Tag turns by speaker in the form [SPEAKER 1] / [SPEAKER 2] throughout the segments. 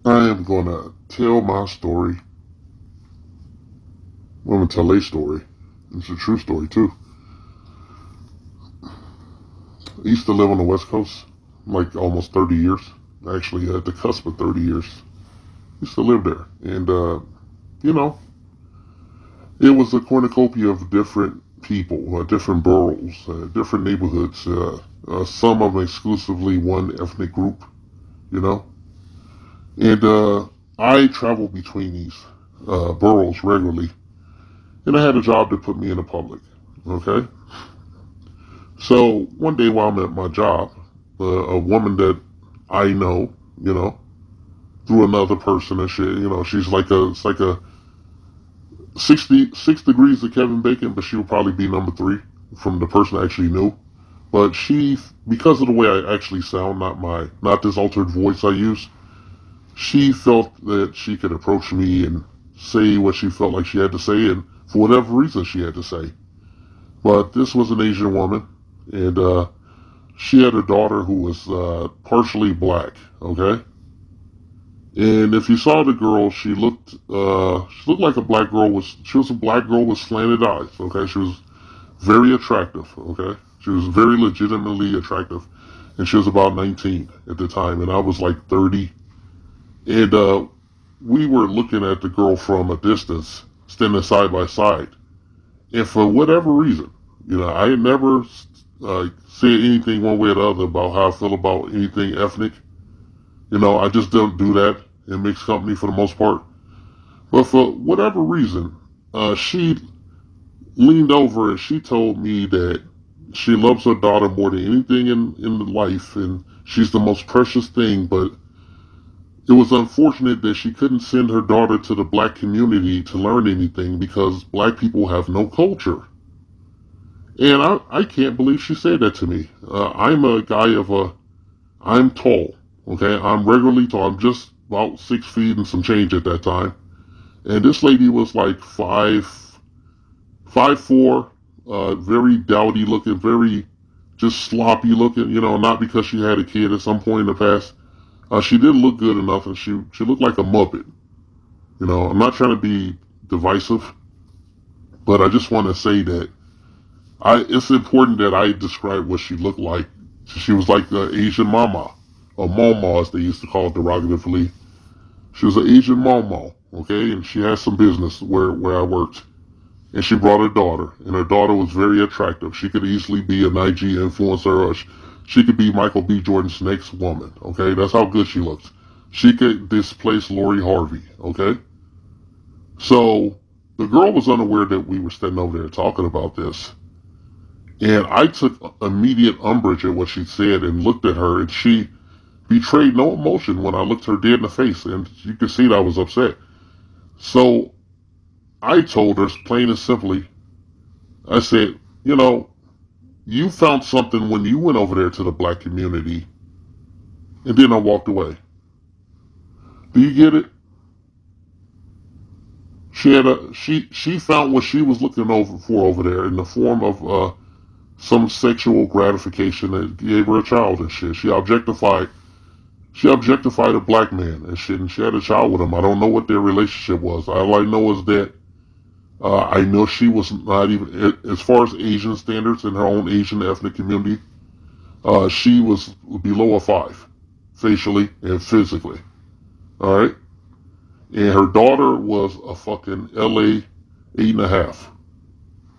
[SPEAKER 1] I am going to tell my story. I'm going to tell a story. It's a true story, too. I used to live on the West Coast, like almost 30 years. Actually, at the cusp of 30 years. I used to live there. And, you know, it was a cornucopia of different people, different boroughs, different neighborhoods. Some of them exclusively one ethnic group, you know. And I traveled between these boroughs regularly. And I had a job that put me in the public. Okay? So one day while I'm at my job, a woman that I know, you know, through another person and shit, you know, it's like a 66 degrees of Kevin Bacon, but she would probably be number three from the person I actually knew. But she, because of the way I actually sound, not this altered voice I use, she felt that she could approach me and say what she felt like she had to say, and for whatever reason she had to say. But this was an Asian woman, and she had a daughter who was partially black. Okay, and if you saw the girl, she looked like a black girl. She was a black girl with slanted eyes. Okay, she was very attractive. Okay, she was very legitimately attractive, and she was about 19 at the time, and I was like 30. And we were looking at the girl from a distance, standing side by side. And for whatever reason, you know, I never said anything one way or the other about how I feel about anything ethnic. You know, I just don't do that in mixed company for the most part. But for whatever reason, she leaned over and she told me that she loves her daughter more than anything in life, and she's the most precious thing, but it was unfortunate that she couldn't send her daughter to the black community to learn anything because black people have no culture. And I can't believe she said that to me. I'm tall, okay? I'm regularly tall. I'm just about 6 feet and some change at that time. And this lady was like 5'4", very dowdy looking, very just sloppy looking, you know, not because she had a kid at some point in the past. She didn't look good enough, and she looked like a Muppet. You know, I'm not trying to be divisive, but I just want to say that it's important that I describe what she looked like. She was like the Asian mama, or mama as they used to call it derogatively. She was an Asian mama, okay, and she had some business where I worked. And she brought her daughter, and her daughter was very attractive. She could easily be an IG influencer, or she could be Michael B. Jordan's next woman, okay? That's how good she looks. She could displace Lori Harvey, okay? So the girl was unaware that we were standing over there talking about this. And I took immediate umbrage at what she said and looked at her, and she betrayed no emotion when I looked her dead in the face, and you could see that I was upset. So I told her, plain and simply, I said, you know, you found something when you went over there to the black community, and then I walked away. Do you get it? She found what she was looking over for over there in the form of some sexual gratification that gave her a child and shit. She objectified a black man and shit, and she had a child with him. I don't know what their relationship was. All I know is that I know she was not even, as far as Asian standards in her own Asian ethnic community, she was below a 5, facially and physically. All right, and her daughter was a fucking LA 8.5.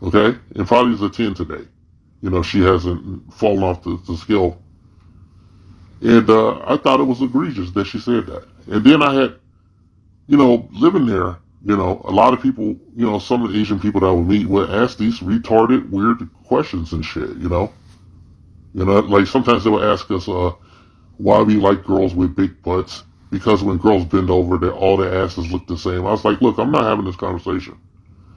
[SPEAKER 1] Okay, and probably is a 10 today. You know, she hasn't fallen off the scale. And I thought it was egregious that she said that. And then I had, you know, living there, you know, a lot of people, you know, some of the Asian people that I would meet would ask these retarded, weird questions and shit, you know. You know, like sometimes they would ask us why we like girls with big butts. Because when girls bend over, all their asses look the same. I was like, look, I'm not having this conversation,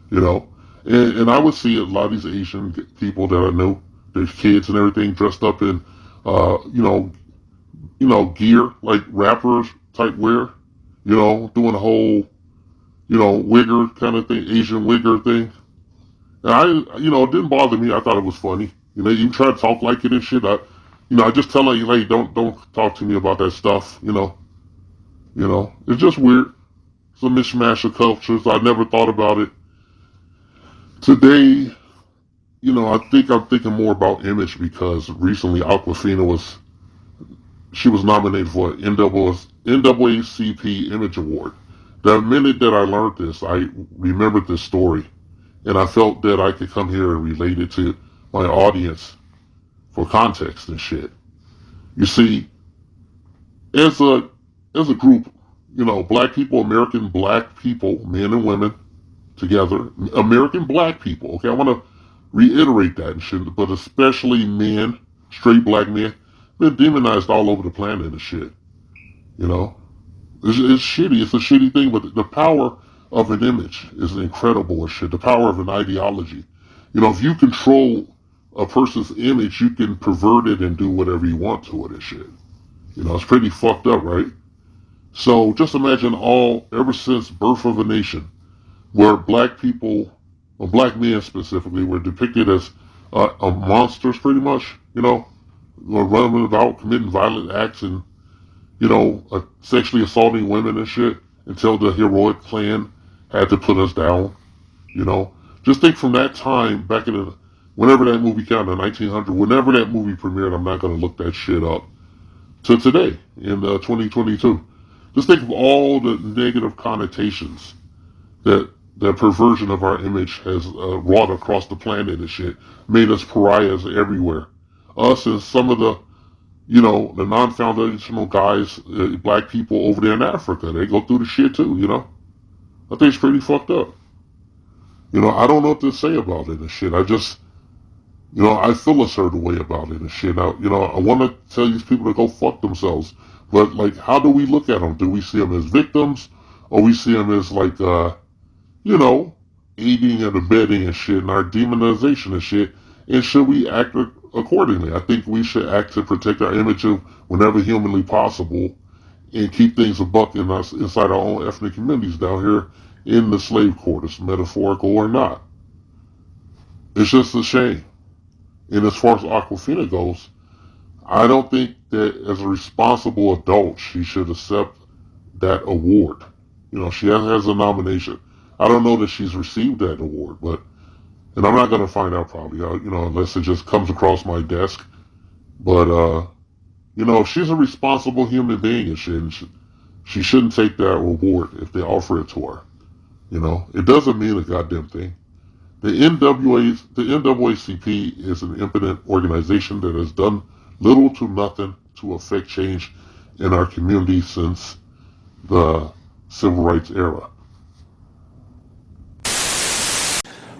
[SPEAKER 1] you know. And I would see a lot of these Asian people that I knew, their kids and everything dressed up in, you know, gear, like rappers type wear, you know, doing a whole, you know, wigger kind of thing, Asian wigger thing. And you know, it didn't bother me. I thought it was funny. You know, you try to talk like it and shit. I just tell her, hey, don't talk to me about that stuff, you know. You know, it's just weird. It's a mishmash of cultures. I never thought about it. Today, you know, I think I'm thinking more about image because recently she was nominated for an NAACP Image Award. The minute that I learned this, I remembered this story, and I felt that I could come here and relate it to my audience for context and shit. You see, as a group, you know, American black people, men and women together, American black people. Okay, I want to reiterate that and shit, but especially men, straight black men, been demonized all over the planet and shit. You know, it's shitty. It's a shitty thing, but the power of an image is incredible as shit. The power of an ideology. You know, if you control a person's image, you can pervert it and do whatever you want to it and shit. You know, it's pretty fucked up, right? So just imagine ever since birth of a nation, where black people, or black men specifically, were depicted as monsters pretty much, you know, running about committing violent acts and, you know, sexually assaulting women and shit until the heroic Klan had to put us down, you know. Just think from that time back whenever that movie came out in 1900, whenever that movie premiered, I'm not going to look that shit up, to today in 2022. Just think of all the negative connotations that perversion of our image has wrought across the planet and shit, made us pariahs everywhere. Us and some of the, you know, the non-foundational guys, black people over there in Africa, they go through the shit too, you know. I think it's pretty fucked up. You know, I don't know what to say about it and shit. I just, you know, I feel a certain way about it and shit. Now, you know, I want to tell these people to go fuck themselves. But, like, how do we look at them? Do we see them as victims? Or we see them as, like, you know, aiding and abetting and shit, and our demonization and shit? And should we act accordingly? I think we should act to protect our image whenever humanly possible and keep things a buck inside our own ethnic communities down here in the slave quarters, metaphorical or not. It's just a shame. And as far as Aquafina goes, I don't think that as a responsible adult, she should accept that award. You know, she has a nomination. I don't know that she's received that award, and I'm not going to find out probably, you know, unless it just comes across my desk. But, you know, if she's a responsible human being and shit, she shouldn't take that reward if they offer it to her. You know, it doesn't mean a goddamn thing. The NAACP is an impotent organization that has done little to nothing to affect change in our community since the civil rights era.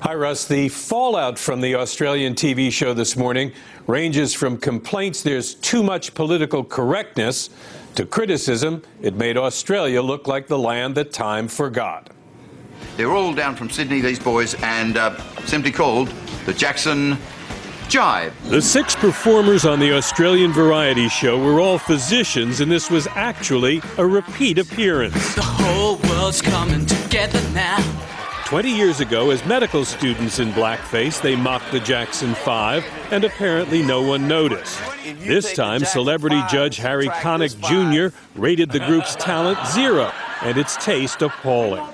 [SPEAKER 2] Hi, Russ. The fallout from the Australian TV show this morning ranges from complaints there's too much political correctness to criticism it made Australia look like the land that time forgot.
[SPEAKER 3] They're all down from Sydney, these boys, and simply called the Jackson Jive.
[SPEAKER 2] The 6 performers on the Australian variety show were all physicians, and this was actually a repeat appearance.
[SPEAKER 4] The whole world's coming together now.
[SPEAKER 2] 20 years ago, as medical students in blackface, they mocked the Jackson 5, and apparently no one noticed. This time, celebrity judge Harry Connick Jr. rated the group's talent 0, and its taste appalling.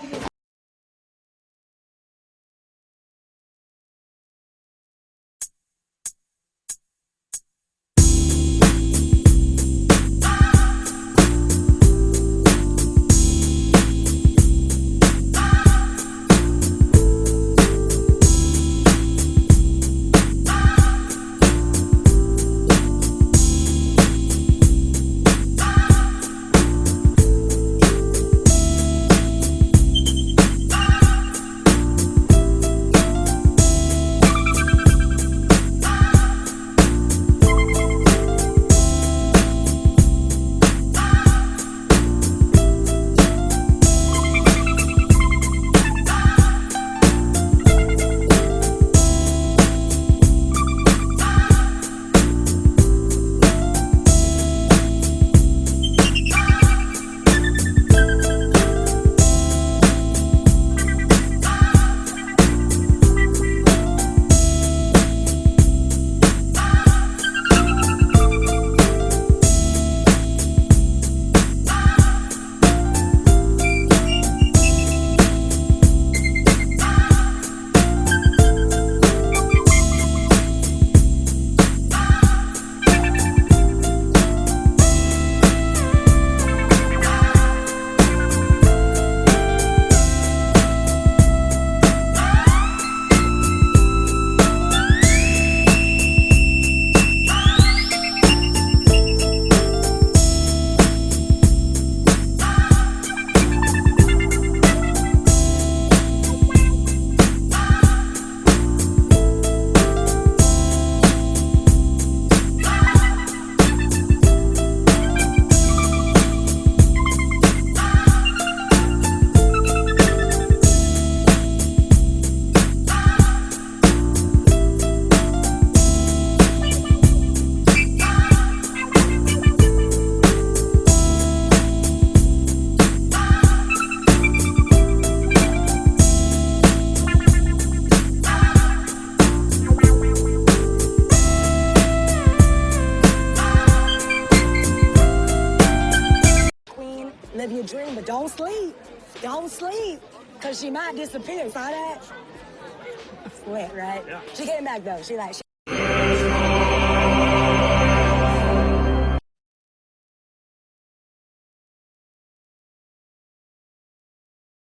[SPEAKER 5] a dream, but don't sleep. Don't sleep, because she might disappear. Saw that? Sweat, right? Yeah. She came back, though. She